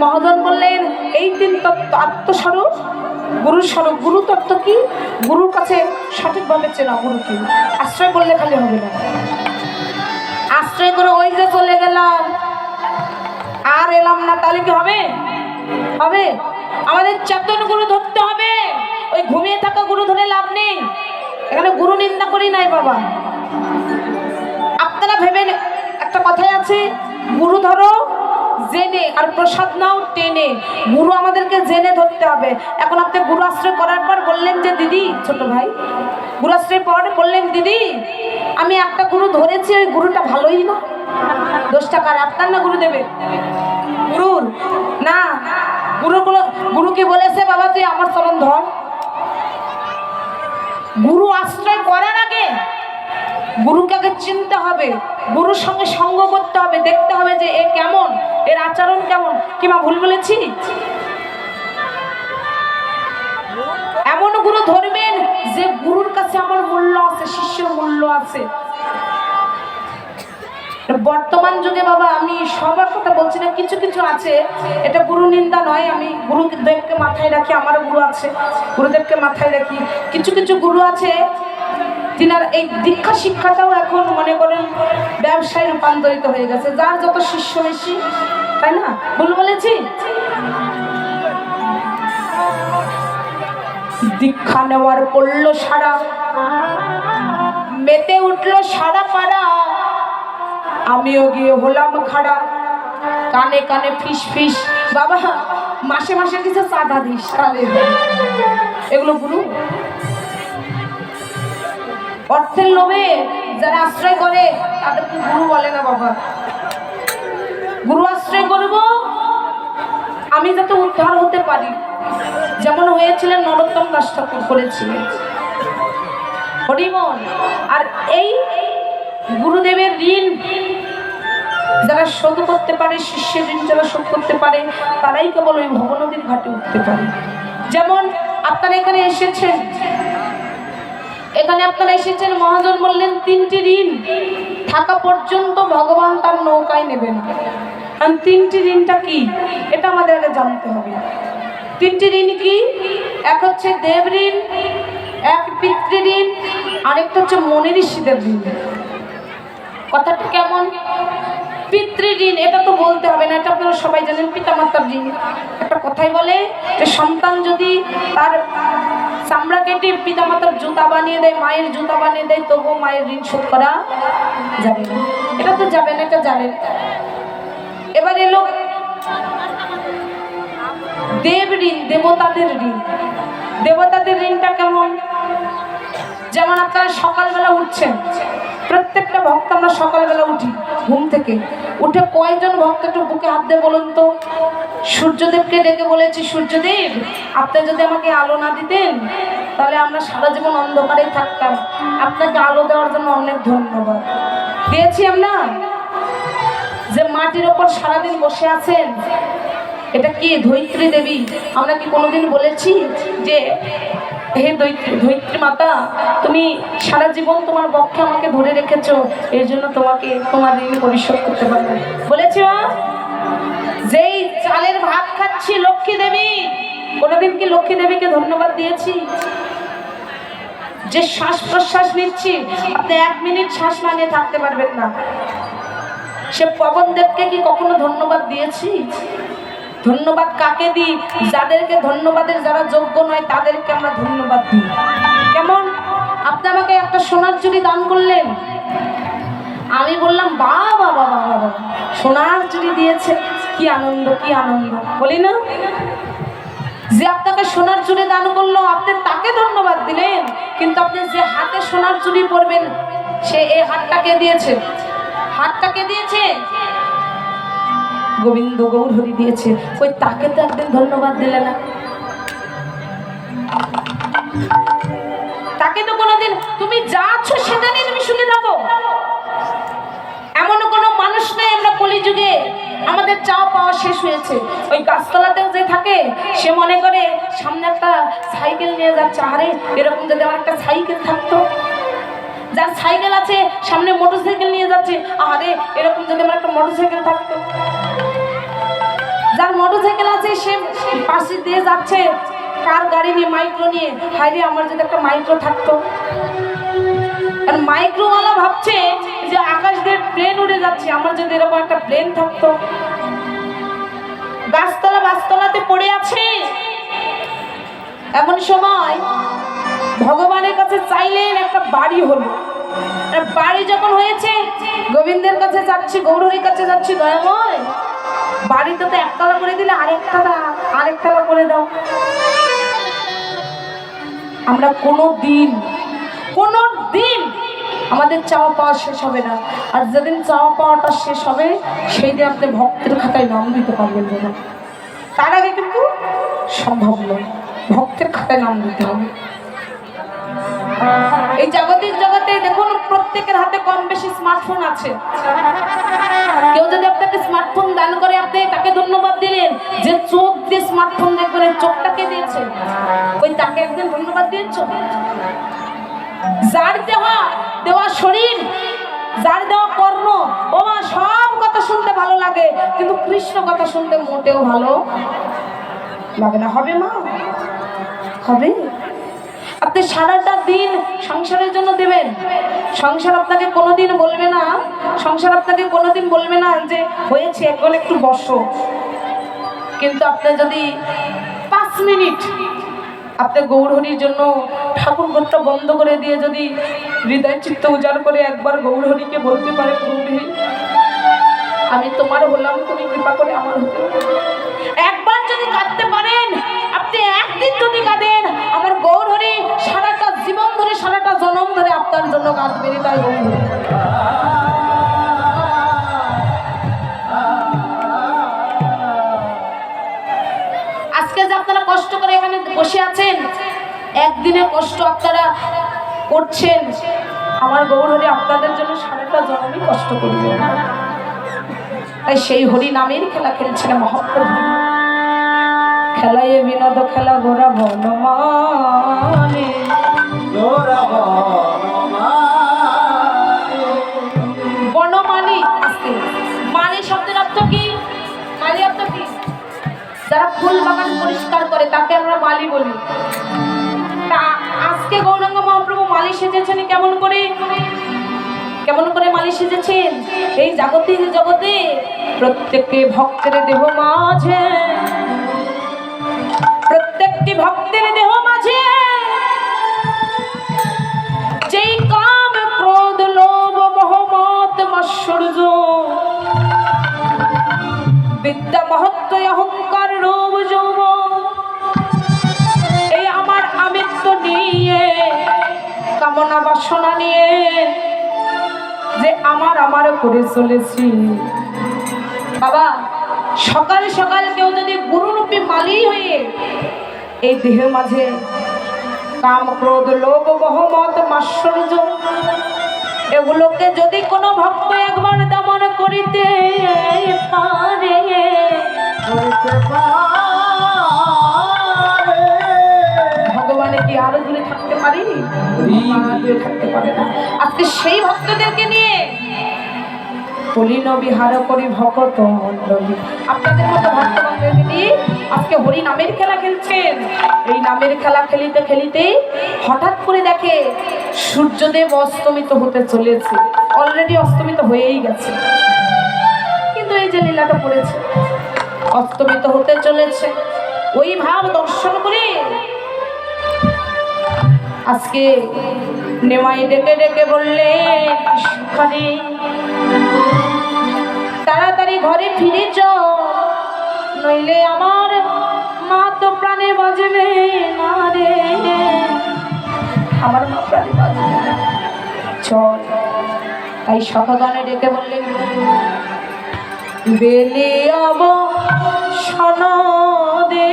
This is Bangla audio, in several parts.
মহাজন বললেন এই তিন তত্ত্ব, আত্মস্বরূপ, গুরু স্বরূপ। গুরু তত্ত্ব কি? গুরুর কাছে সঠিকভাবে চেনা গুরু কি। আশ্রয় করলে খালি হবে না, আশ্রয় করে ওই যে চলে গেলাম আর এলাম না, তাহলে কি হবে? হবে। আমাদের চেতন গুরু ধরতে হবে, ওই ঘুমিয়ে থাকা গুরু ধরে লাভ নেই। এখানে গুরু নিন্দা করি নাই বাবা। আপনারা ভেবেন, একটা কথাই আছে, গুরু ধরো জেনে আর প্রসাদ নাও টেনে। গুরু আমাদেরকে জেনে ধরতে হবে। এখন আপনি গুরু আশ্রয় করার পর বললেন যে দিদি, ছোট ভাই, গুরু আশ্রয় পর বললেন দিদি আমি একটা গুরু ধরেছি, ওই গুরুটা ভালোই না। দোষটা কার? আপনার না গুরুদেবের? গুরুর না। গুরু কি বলেছে বাবা তুই আমার চরণ ধর? গুরু আশ্রয় করার আগে গুরুকে আগে চিনতে হবে, গুরুর সঙ্গে সঙ্গ করতে হবে, দেখতে হবে যে এ কেমন, এর আচরণ কেমন। কি মা ভুল বলেছি? এমন গুরু ধরবেন যে গুরুর কাছে আমার মূল্য আছে, শিষ্যের মূল্য আছে। বর্তমান যুগে বাবা, আমি সবার কথা বলছি না, কিছু কিছু আছে, এটা গুরু নিন্দা নয়, আমি গুরুদেবকে মাথায় রাখি, আমারও গুরু আছে, গুরুদেবকে মাথায় রাখি। কিছু কিছু গুরু আছে তিনার এই দীক্ষা শিক্ষাটাও এখন মনে করেন ব্যবসায় রূপান্তরিত হয়ে গেছে, যার যত শিষ্য বেশি, তাই না? ভুল বলেছি? দীক্ষা নেওয়ার পড়ল সারা, মেতে উঠলো সারা পাড়া, আমিও গিয়ে হলাম খাড়া, কানে কানে ফিস ফিস। বাবা মাসে মাসে কিছু চাঁদা দিস, কালে এগুলো গুরু? অর্থের লোভে যারা আশ্রয় করে তাদেরকে গুরু বলে না বাবা। গুরু আশ্রয় করব আমি যাতে উদ্ধার হতে পারি, যেমন হয়েছিলেন নরোত্তম দাস ঠাকুর করেছিলেন, হরিমন। আর এই গুরুদেবের ঋণ যারা শোধ করতে পারে, শিষ্যের ঋণ যারা শোধ করতে পারে, তারাই কেবল ওই ভবনদীর ঘাটে উঠতে পারে। যেমন আপনারা এখানে এসেছেন, মহাজন বললেন তিনটি ঋণ থাকা পর্যন্ত ভগবান তার নৌকায় নেবেন। আর তিনটি ঋণটা কি এটা আমাদের আগে জানতে হবে। তিনটি ঋণ কি? এক হচ্ছে দেব ঋণ, এক পিতৃ ঋণ, আরেকটা হচ্ছে মনি ঋষিদের ঋণ। কথাটা কেমন? পিতৃ ঋণ এটা তো বলতে হবে না, এটা আপনারা সবাই জানেন, পিতামাতার ঋণ। একটা কথাই বলে যে সন্তান যদি তার চামড়া কেটে পিতামাতার জুতা বানিয়ে দেয়, মায়ের জুতা বানিয়ে দেয়, তবুও মায়ের ঋণ শোধ করা যাবে না। এটা তো যাবে না, এটা জানেন। এবার এলো দেব ঋণ, দেবতাদের ঋণ। দেবতাদের ঋণটা কেমন? যেমন আপনারা সকালবেলা উঠছেন, প্রত্যেকটা ভক্ত আমরা সকালবেলা উঠি ঘুম থেকে, উঠে কয়জন ভক্ত একটু বুকে হাত দিয়ে বলুন তো? সূর্যদেবকে ডেকে বলেছি, সূর্যদেব আপনি যদি আমাকে আলো না দিতেন তাহলে আমরা সারা জীবন অন্ধকারেই থাকতাম, আপনাকে আলো দেওয়ার জন্য অনেক ধন্যবাদ। দিয়েছি আমরা? যে মাটির ওপর সারাদিন বসে আছেন, এটা কি ধৈত্রী দেবী? আমরা কি কোনোদিন বলেছি যে হে ধৈত্রী মাতা তুমি সারা জীবন তোমার বক্ষে আমাকে ধরে রেখেছো, এর জন্য তোমাকে তোমার ঋণ পরিশোধ করতে পারবে? বলেছি মা? যেই চালের ভাত খাচ্ছি লক্ষ্মী দেবী, কোনোদিন কি লক্ষ্মী দেবীকে ধন্যবাদ দিয়েছি? যে শ্বাস প্রশ্বাস নিচ্ছি, আপনি 1 মিনিট শ্বাস না নিয়ে থাকতে পারবেন না, সে পবন দেবকে কি কখনো ধন্যবাদ দিয়েছি? ধন্যবাদ কাকে দিই? যাদেরকে ধন্যবাদের যারা যোগ্য নয় তাদেরকে আমরা ধন্যবাদ দিই। কেমন? আপনি আমাকে একটা সোনার চুড়ি দান করলেন, আমি বললাম বাবা বাবা বাবা সোনার চুড়ি দিয়েছে, কি আনন্দ, কি আনন্দ, বলি না? যে আপনাকে সোনার চুড়ি দান করলো আপনি তাকে ধন্যবাদ দিলেন, কিন্তু আপনি যে হাতে সোনার চুড়ি পরবেন সে এই হাতটাকে দিয়েছে, হাতটাকে দিয়েছে গোবিন্দ গৌর হরি দিয়েছে, ওই তাকে তো একদিন ধন্যবাদ দিলে না। তাকে তো কোনোদিন তুমি যা আছো সেটা নিয়ে তুমি শুনে থাকো, এমন কোনো মানুষ নেই আমরা কলিযুগে আমাদের চাওয়া পাওয়া শেষ হয়েছে। ওই গাছতলাতেও যে থাকে সে মনে করে সামনে একটা সাইকেল নিয়ে যাচ্ছে, আরে এরকম যদি আমার একটা সাইকেল থাকতো। যার সাইকেল আছে সামনে মোটরসাইকেল নিয়ে যাচ্ছে, আরে এরকম যদি আমার একটা মোটরসাইকেল থাকতো। যার মোটরসাইকেল আছে সে পাশে দিয়ে যাচ্ছে কার গাড়ি নিয়ে, মাইক্রো নিয়ে, হাইরে আমার যদি একটা মাইক্রো থাকতো। আর মাইক্রোওয়ালা ভাবছে যে আকাশ দিয়ে প্লেন উড়ে যাচ্ছে, আমার যদি এরকম একটা প্লেন থাকতো। গাছতলা বাসতলাতে পড়ে আছে, এমন সময় ভগবানের কাছে চাইলেন একটা বাড়ি হলো। বাড়ি যখন হয়েছে গোবিন্দের কাছে যাচ্ছি, গৌরহরির কাছে যাচ্ছি, দয়াময় বাড়িতে তো একতলা করে দিলে আরেকতলা করে দাও। আমরা কোনো দিন আমাদের চাওয়া পাওয়া শেষ হবে না। আর যেদিন চাওয়া পাওয়াটা শেষ হবে সেই দিন আপনি ভক্তের খাতায় নাম দিতে পারবেন না। তার আগে কিন্তু সম্ভব নয়, ভক্তের খাতায় নাম দিতে হবে। এই জাগতিক জগতে দেখুন প্রত্যেকের হাতে কম বেশি স্মার্টফোন আছে। কেউ যদি আপনাকে স্মার্টফোন দান করে আপনি তাকে ধন্যবাদ দিলেন। যে চোখ দিয়ে স্মার্টফোন দেখবেন চোখটাকে দিয়েছে, ওই তাকে একদিন ধন্যবাদ দিয়েছ। যার দেওয়া শরীর, যার দেওয়া কর্ম, ও মা সব কথা শুনতে ভালো লাগে, কিন্তু কৃষ্ণ কথা শুনতে মোটেও ভালো লাগে না। হবে মা, হবে। আপনি সারাটা দিন সংসারের জন্য দেবেন, সংসার আপনাকে কোনোদিন বলবে না, যে হয়েছে এখন একটু বসো। কিন্তু আপনি যদি 5 মিনিট আপনি গৌরহরির জন্য ঠাকুর ঘরটা বন্ধ করে দিয়ে যদি হৃদয় চিত্ত উজাড় করে একবার গৌরহরিকে বলতে পারে, গৌরহরি আমি তোমার হলাম, তুমি কৃপা করে আমার হতে। একবার যদি কাঁদতে পারেন, আপনি একদিন যদি কাঁদেন, আমার গৌরহরি সারাটা জীবন ধরে, সারাটা জন্ম ধরে আপনার জন্য কাঁদবে। তাই গৌরহরি আজকে যে আপনারা কষ্ট করে এখানে বসে আছেন, একদিনের কষ্ট আপনারা করছেন, আমার গৌরহরি আপনাদের জন্য সারাটা জন্মই কষ্ট করবে। তাই সেই হরি নামের খেলা খেলছেন মহাপ্রভু। খেলায় বিনোদ খেলা গোরা বনমানে, বনমালী। আজকে মানে শব্দের অর্থ কি? মালি অর্থ কি? যারা ফুল বাগান পরিষ্কার করে তাকে আমরা মালি বলি। তা আজকে গৌরাঙ্গ মহাপ্রভু মালি সেজেছেন কেমন করে মালি সেজেছেন? এই জাগতিক জগতে প্রত্যেকটি ভক্তের দেহ মাঝে, প্রত্যেকটি ভক্তের দেহ মাঝে যেই কাম ক্রোধ লোভ মোহ মদ মাৎসর্য বিদ্যা মহত্ব অহংকার রূপ যৌবন, এই আমার আমিত্ব নিয়ে, কামনা বাসনা নিয়ে যে আমার করে চলেছি। বাবা সকাল সকাল কেউ যদি গুরুরূপী মালি হয়ে এই দেহের মাঝে কাম ক্রোধ লোভ মোহ মদ মাৎসর্য এগুলোকে যদি কোনো ভক্ত একবার দমন করিতে পারে, ভগবানে কি আরো দূরে থাকতে পারি? থাকতে পারে না। আজকে সেই ভক্তদেরকে নিয়ে হরিণ বিহার করি ভকত মণ্ডলী, আপনাদের মতো ভক্তগণদেরকে নিয়ে আজকে হরি নামের খেলা খেলছেন। এই নামের খেলা খেলিতে খেলিতে হঠাৎ করে দেখে সূর্যদেব অস্তমিত হতে চলেছে। অলরেডি অস্তমিত হয়েই গেছে, কিন্তু এই যে লীলাটা পড়েছে অস্তমিত হতে চলেছে। ওই ভাব দর্শন করে আজকে নেমাই ডেকে ডেকে বললে, সুখারি তাড়াতাড়ি ঘরে ফিরে যাও, নইলে আমার মা তো প্রাণে বাজবে না রে, আমার মা প্রাণে বাজবে না, চল। তাই সখাগণে ডেকে বললেন, বেলে অব সনদে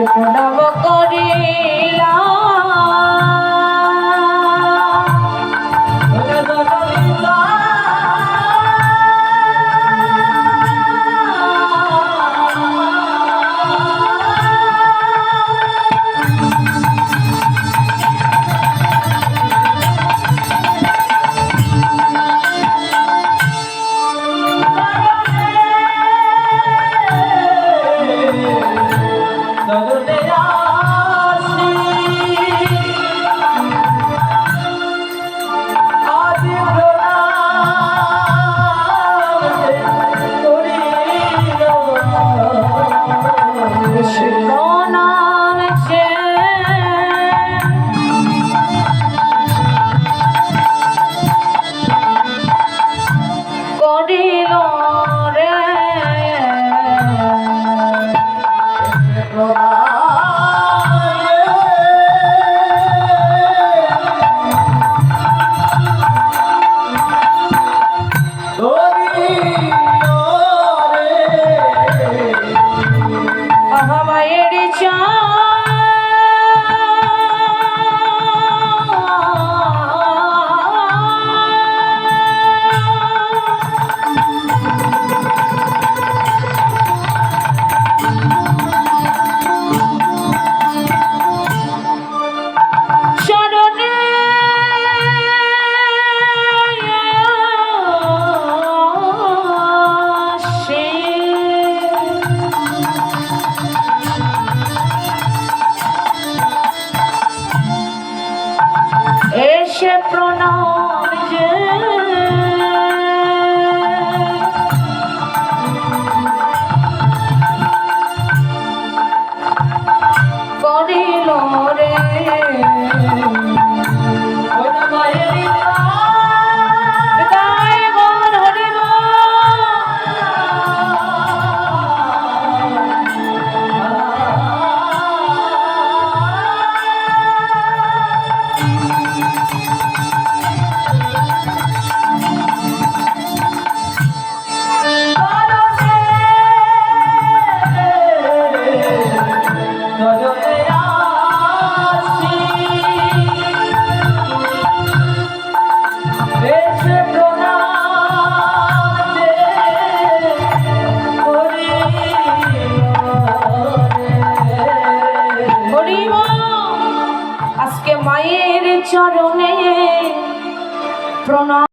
প্রণব করিলা এসে প্রণাম যে করিল রে মায়ের চরণে প্রণাম।